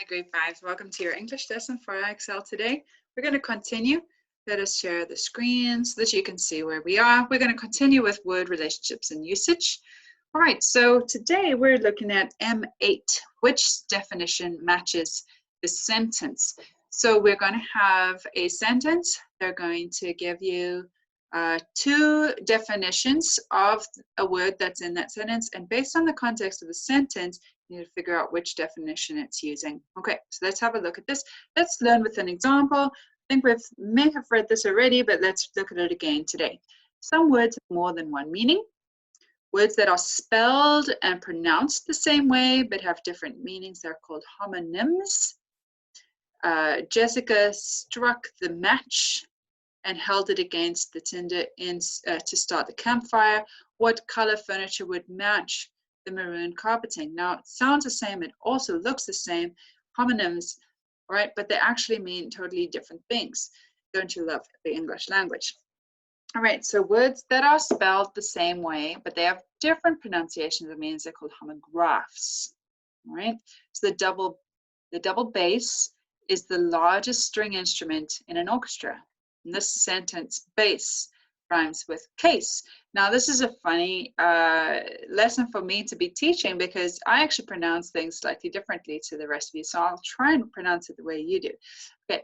Hi, grade 5s. Welcome to your English lesson for IXL today. We're going to continue. Let us share the screen so that you can see where we are. We're going to continue with word relationships and usage. All right, so today we're looking at M8, which definition matches the sentence. So we're going to have a sentence. They're going to give you two definitions of a word that's in that sentence, and based on the context of the sentence, you need to figure out which definition it's using. Okay, so let's have a look at this. Let's learn with an example. I think we may have read this already, but let's look at it again today. Some words have more than one meaning. Words that are spelled and pronounced the same way but have different meanings, they're called homonyms. Jessica struck the match and held it against the tinder to start the campfire. What color furniture would match the maroon carpeting? Now, it sounds the same. It also looks the same. Homonyms, right? But they actually mean totally different things. Don't you love the English language? All right, so words that are spelled the same way, but they have different pronunciations of meanings, they're called homographs. All right, so the double bass is the largest string instrument in an orchestra. In this sentence, bass rhymes with case. Now, this is a funny lesson for me to be teaching because I actually pronounce things slightly differently to the rest of you. So I'll try and pronounce it the way you do. Okay,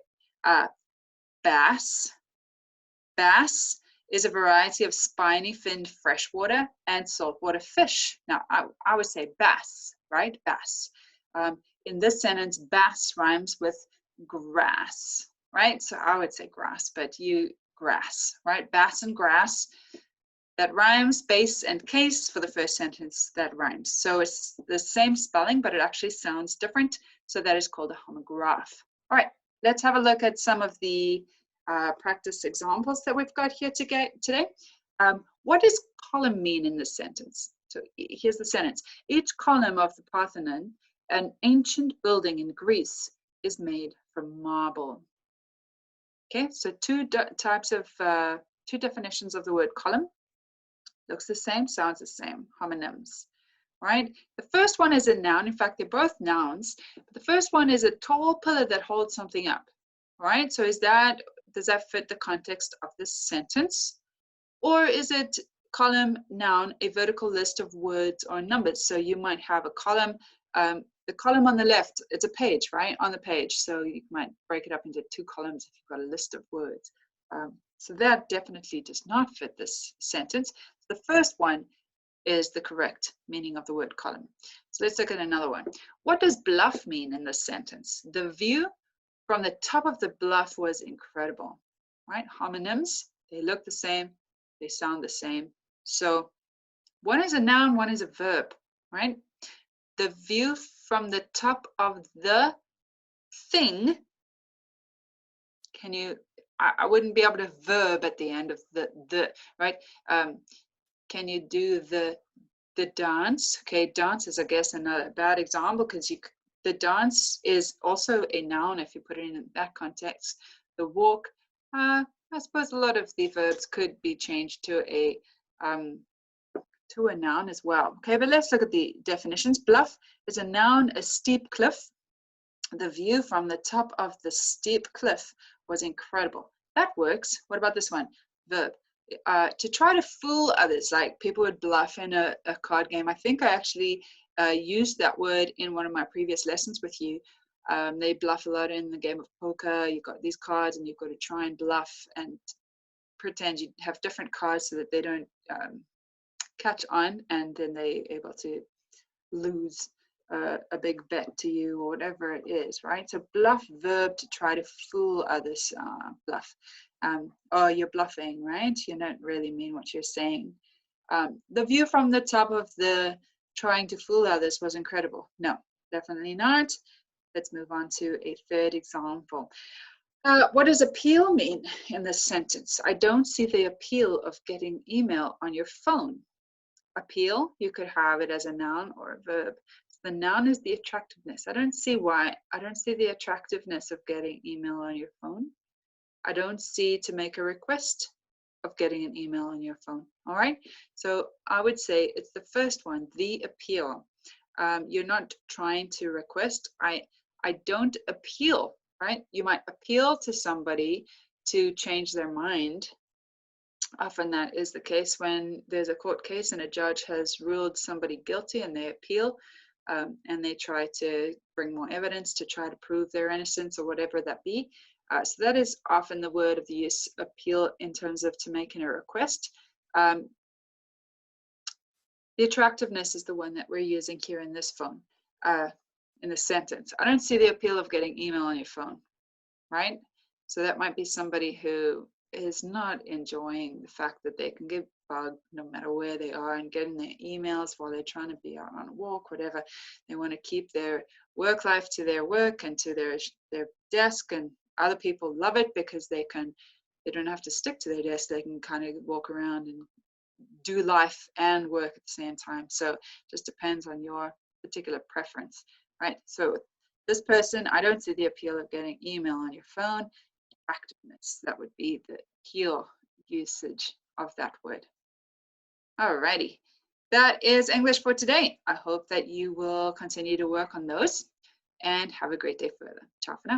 bass. Bass is a variety of spiny finned freshwater and saltwater fish. Now, I would say bass, right? Bass. In this sentence, bass rhymes with grass, right? So I would say grass, but you grass, right? Bass and grass, that rhymes. Bass and case for the first sentence, that rhymes. So it's the same spelling, but it actually sounds different. So that is called a homograph. All right, let's have a look at some of the practice examples that we've got here today. What does column mean in this sentence? So here's the sentence. Each column of the Parthenon, an ancient building in Greece, is made from marble. Okay, so two definitions of the word column. Looks the same, sounds the same, homonyms, right? The first one is a noun. In fact, they're both nouns. But the first one is a tall pillar that holds something up, right? So does that fit the context of this sentence? Or is it column, noun, a vertical list of words or numbers? So you might have a column, the column on the left, it's a page, right, on the page. So you might break it up into two columns if you've got a list of words. So that definitely does not fit this sentence. The first one is the correct meaning of the word column. So let's look at another one. What does bluff mean in this sentence? The view from the top of the bluff was incredible, right? Homonyms, they look the same, they sound the same. So one is a noun, one is a verb, right? The view from the top of the thing, I wouldn't be able to verb at the end of the right? Can you do the dance? Okay, dance is, I guess, another bad example because the dance is also a noun if you put it in that context. The walk, I suppose a lot of the verbs could be changed to a noun as well. Okay, but let's look at the definitions. Bluff is a noun, a steep cliff. The view from the top of the steep cliff was incredible. That works. What about this one? Verb. To try to fool others, like people would bluff in a card game. I think I actually used that word in one of my previous lessons with you. They bluff a lot in the game of poker. You've got these cards and you've got to try and bluff and pretend you have different cards so that they don't catch on, and then they're able to lose a big bet to you or whatever it is, right? So bluff, verb, to try to fool others. Bluff. Oh, you're bluffing, right? You don't really mean what you're saying. The view from the top of the trying to fool others was incredible. No, definitely not. Let's move on to a third example. What does appeal mean in this sentence? I don't see the appeal of getting email on your phone. Appeal, you could have it as a noun or a verb. The noun is the attractiveness. I don't see the attractiveness of getting email on your phone. I don't see to make a request of getting an email on your phone. All right. So I would say it's the first one, the appeal. You're not trying to request. I don't appeal, right? You might appeal to somebody to change their mind. Often that is the case when there's a court case and a judge has ruled somebody guilty and they appeal, and they try to bring more evidence to try to prove their innocence or whatever that be. So that is often the word of the use, appeal, in terms of to making a request. The attractiveness is the one that we're using here in this phone, in the sentence. I don't see the appeal of getting email on your phone, right? So that might be somebody who is not enjoying the fact that they can get bugged no matter where they are and getting their emails while they're trying to be out on a walk, whatever. They want to keep their work life to their work and to their desk, and other people love it because they don't have to stick to their desk. They can kind of walk around and do life and work at the same time. So it just depends on your particular preference, right? So this person, I don't see the appeal of getting email on your phone. Attractiveness, that would be the appeal usage of that word. Alrighty, that is English for today. I hope that you will continue to work on those and have a great day further. Ciao for now.